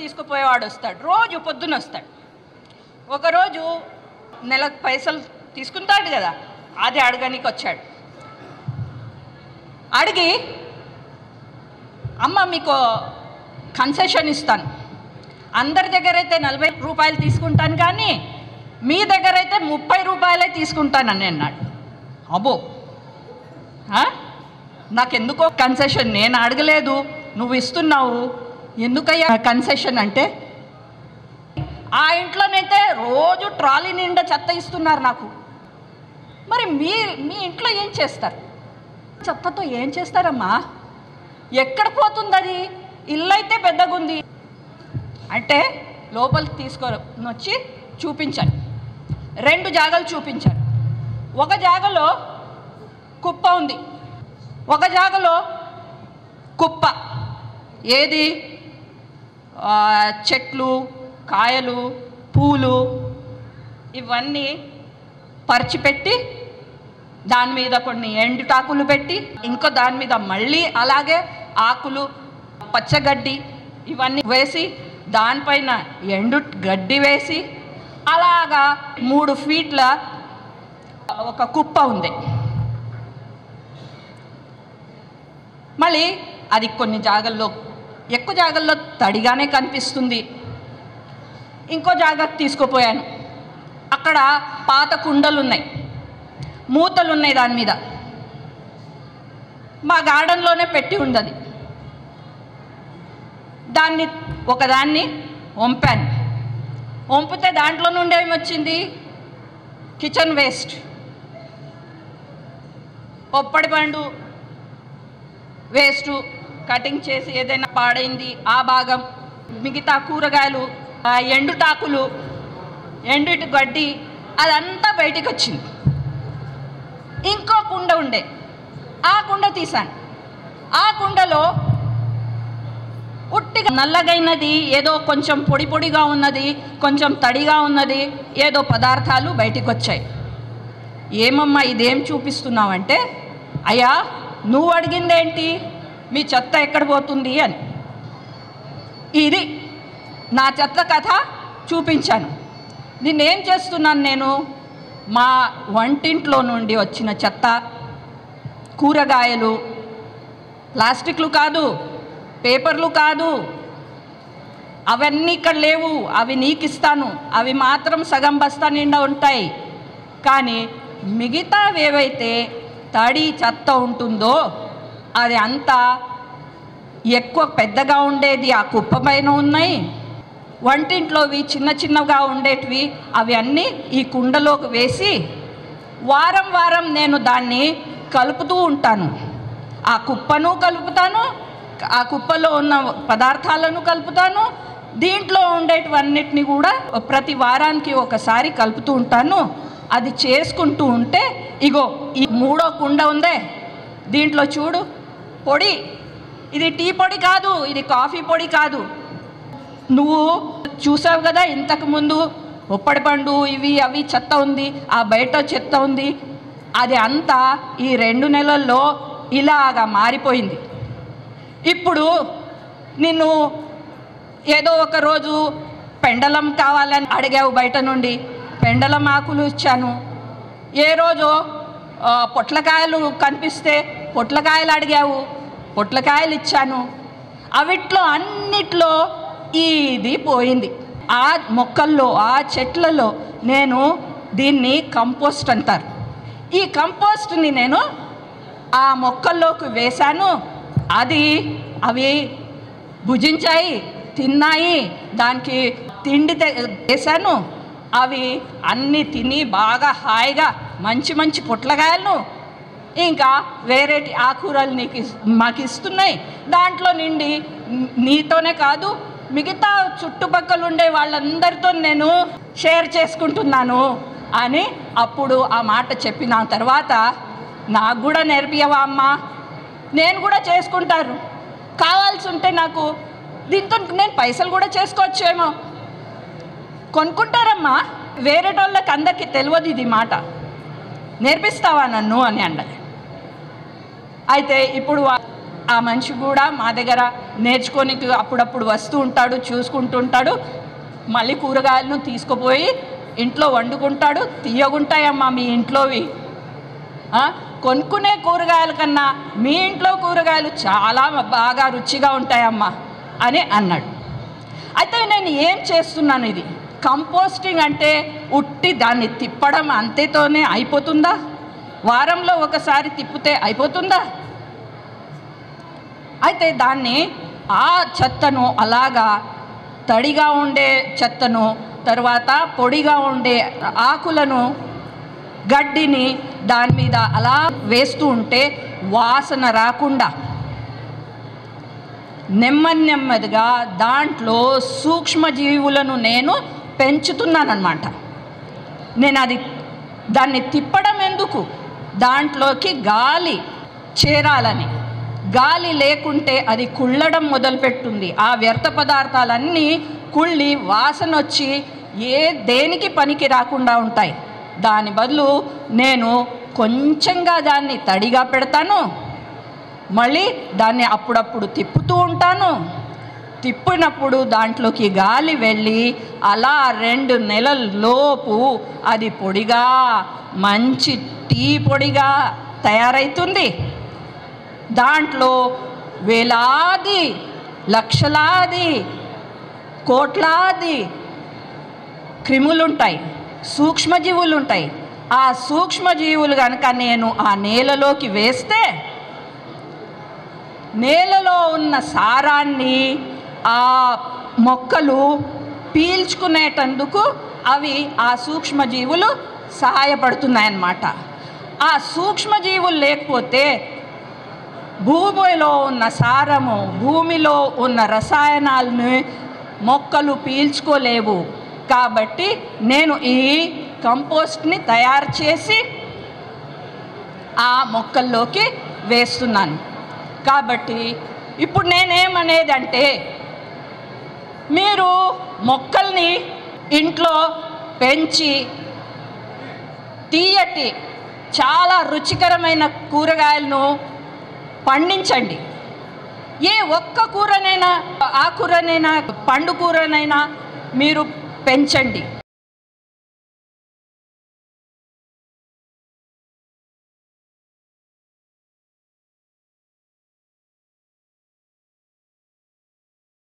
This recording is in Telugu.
తీసుకుపోయేవాడు వస్తాడు, రోజు పొద్దున వస్తాడు. ఒకరోజు నెలకు పైసలు తీసుకుంటాడు కదా, అది అడగనికి వచ్చాడు. అడిగి, అమ్మ మీకు కన్సెషన్ ఇస్తాను, అందరి దగ్గర అయితే 40 రూపాయలు తీసుకుంటాను, కానీ మీ దగ్గర అయితే 30 రూపాయలే తీసుకుంటానని అన్నాడు. అబ్బో, నాకెందుకో కన్సెషన్, నేను అడగలేదు, నువ్వు ఇస్తున్నావు, ఎందుకయ్యా కన్సెషన్ అంటే, ఆ ఇంట్లోనైతే రోజు ట్రాలీ నిండా చెత్త ఇస్తున్నారు నాకు, మరి మీ ఇంట్లో ఏం చేస్తారు? చెత్తతో ఏం చేస్తారమ్మా? ఎక్కడ పోతుంది అది? ఇల్లు అయితే పెద్దగా ఉంది అంటే లోపలికి తీసుకొని వచ్చి చూపించాను. 2 జాగాలు చూపించాను. ఒక జాగలో కుప్ప ఉంది, ఒక జాగలో కుప్ప ఏది, చెట్లు, కాయలు, పూలు ఇవన్నీ పరిచిపెట్టి దాని మీద కొన్ని ఎండుటాకులు పెట్టి, ఇంకో దాని మీద మళ్ళీ అలాగే ఆకులు, పచ్చగడ్డి ఇవన్నీ వేసి, దానిపైన ఎండు గడ్డి వేసి, అలాగా 3 ఫీట్ల ఒక కుప్ప ఉంది. మళ్ళీ అది కొన్ని జాగల్లో, ఎక్కువ జాగల్లో తడిగానే కనిపిస్తుంది. ఇంకో జాగాకు తీసుకుపోయాను, అక్కడ పాత కుండలు ఉన్నాయి, మూతలు ఉన్నాయి దాని మీద. మా గార్డెన్లోనే పెట్టి ఉండదు. దాన్ని ఒకదాన్ని వంపాను. వంపితే దాంట్లో నుండి ఏమొచ్చింది? కిచెన్ వేస్ట్, పొప్పడి పండు వేస్టు, కటింగ్ చేసి ఏదైనా పాడైంది ఆ భాగం, మిగతా కూరగాయలు, ఎండుటాకులు, ఎండు గడ్డి, అదంతా బయటికి వచ్చింది. ఇంకో కుండ ఉండే, ఆ కుండ తీశాను. ఆ కుండలో ఉట్టిగా నల్లగైనది, ఏదో కొంచెం పొడి పొడిగా ఉన్నది, కొంచెం తడిగా ఉన్నది, ఏదో పదార్థాలు బయటికి వచ్చాయి. ఏమమ్మా ఇదేం చూపిస్తున్నావంటే, అయ్యా నువ్వు అడిగిందేంటి, మీ చెత్త ఎక్కడ పోతుంది అని. ఇది నా చెత్త కథ చూపించాను. దీన్నేం చేస్తున్నాను నేను, మా వంటింట్లో నుండి వచ్చిన చెత్త, కూరగాయలు, ప్లాస్టిక్లు కాదు, పేపర్లు కాదు, అవన్నీ ఇక్కడ లేవు, అవి నీకు ఇస్తాను, అవి మాత్రం సగం బస్తా నిండా ఉంటాయి. కానీ మిగతావి ఏవైతే తడి చెత్త ఉంటుందో అది అంతా ఎక్కువ పెద్దగా ఉండేది ఆ కుప్ప పైన ఉన్నాయి. వంటింట్లోవి చిన్న చిన్నగా ఉండేటివి అవి అన్నీ ఈ కుండలోకి వేసి వారం వారం నేను దాన్ని కలుపుతూ ఉంటాను. ఆ కుప్పను కలుపుతాను, ఆ కుప్పలో ఉన్న పదార్థాలను కలుపుతాను, దీంట్లో ఉండేటివన్నిటిని కూడా ప్రతి వారానికి ఒకసారి కలుపుతూ ఉంటాను. అది చేసుకుంటూ ఉంటే, ఇగో ఈ 3వ కుండ ఉందే, దీంట్లో చూడు పొడి, ఇది టీ పొడి కాదు, ఇది కాఫీ పొడి కాదు. నువ్వు చూసావు కదా ఇంతకుముందు ఉప్పడి పండు ఇవి అవి చెత్త ఉంది, ఆ బయట చెత్త ఉంది, అది అంతా ఈ 2 నెలల్లో ఇలాగా మారిపోయింది. ఇప్పుడు నిన్ను ఏదో ఒక రోజు పెండలం కావాలని అడిగావు, బయట నుండి పెండలం ఆకులు ఇచ్చాను. ఏ రోజు పొట్లకాయలు కనిపిస్తే పొట్లకాయలు అడిగావు, పొట్లకాయలు ఇచ్చాను. అవిట్లో అన్నిట్లో ఇది పోయింది. ఆ మొక్కల్లో, ఆ చెట్లలో నేను దీన్ని కంపోస్ట్ అంటారు. ఈ కంపోస్ట్ని నేను ఆ మొక్కల్లోకి వేశాను. అవి భుజించాయి, తిన్నాయి, దానికి తిండి వేశాను. అవి అన్నీ తిని బాగా హాయిగా మంచి మంచి పొట్లకాయలను ఇంకా వేరేటి ఆకుకూరలు మాకు ఇస్తున్నాయి. దాంట్లో నిండి నీతోనే కాదు మిగతా చుట్టుపక్కల ఉండే వాళ్ళందరితో నేను షేర్ చేసుకుంటున్నాను అని అప్పుడు ఆ మాట చెప్పిన తర్వాత, నాకు కూడా నేర్పియవా అమ్మా, నేను కూడా చేసుకుంటారు, కావాల్సి ఉంటే నాకు దీంతో నేను పైసలు కూడా చేసుకోవచ్చేమో, కొనుక్కుంటారమ్మా, వేరేటోళ్ళకి అందరికీ తెలియదు ఇది మాట, నేర్పిస్తావా నన్ను అని అన్నది. అయితే ఇప్పుడు ఆ మనిషి కూడా మా దగ్గర నేర్చుకొని అప్పుడప్పుడు వస్తూ ఉంటాడు, చూసుకుంటుంటాడు. మళ్ళీ కూరగాయలను తీసుకుపోయి ఇంట్లో వండుకుంటాడు. తీయగుంటాయమ్మా మీ ఇంట్లోవి, కొనుక్కునే కూరగాయల కన్నా మీ ఇంట్లో కూరగాయలు చాలా బాగా రుచిగా ఉంటాయమ్మా అని అన్నాడు. అయితే నేను ఏం చేస్తున్నాను, ఇది కంపోస్టింగ్ అంటే ఉట్టి దాన్ని తిప్పడం అంతేతోనే అయిపోతుందా? వారంలో ఒకసారి తిప్పితే అయిపోతుందా? అయితే దాన్ని ఆ చెత్తను అలాగా తడిగా ఉండే చెత్తను, తర్వాత పొడిగా ఉండే ఆకులను, గడ్డిని దాని మీద అలా వేస్తూ ఉంటే వాసన రాకుండా నెమ్మదిగా దాంట్లో సూక్ష్మజీవులను నేను పెంచుతున్నానన్నమాట. నేను దాన్ని తిప్పడం ఎందుకు, దాంట్లోకి గాలి చేరాలని. గాలి లేకుంటే అది కుళ్ళడం మొదలుపెట్టుంది. ఆ వ్యర్థ పదార్థాలన్నీ కుళ్ళి వాసన వచ్చి దేనికి పనికి రాకుండా ఉంటాయి. దాని బదులు నేను కొంచెంగా దాన్ని తడిగా పెడతాను, మళ్ళీ దాన్ని అప్పుడప్పుడు తిప్పుతూ ఉంటాను. తిప్పినప్పుడు దాంట్లోకి గాలి వెళ్ళి అలా 2 నెలల లోపు అది పొడిగా, మంచి టీ పొడిగా తయారవుతుంది. దాంట్లో వేలాది, లక్షలాది, కోట్లాది క్రిములు ఉంటాయి, సూక్ష్మజీవులు ఉంటాయి. ఆ సూక్ష్మజీవులు కనుక నేను ఆ నేలలోకి వేస్తే నేలలో ఉన్న సారాన్ని ఆ మొక్కలు పీల్చుకునేటందుకు అవి ఆ సూక్ష్మజీవులు సహాయపడుతున్నాయన్నమాట. ఆ సూక్ష్మజీవులు లేకపోతే భూమిలో ఉన్న సారము, భూమిలో ఉన్న రసాయనాలను మొక్కలు పీల్చుకోలేవు. కాబట్టి నేను ఈ కంపోస్ట్ని తయారు చేసి ఆ మొక్కల్లోకి వేస్తున్నాను. కాబట్టి ఇప్పుడు నేనేమనేదంటే, మీరు మొక్కల్ని ఇంట్లో పెంచి తీయటి చాలా రుచికరమైన కూరగాయలను పండించండి. ఏ ఒక్క కూరనైనా, ఆకుకూరనైనా, పండు కూరనైనా మీరు పెంచండి.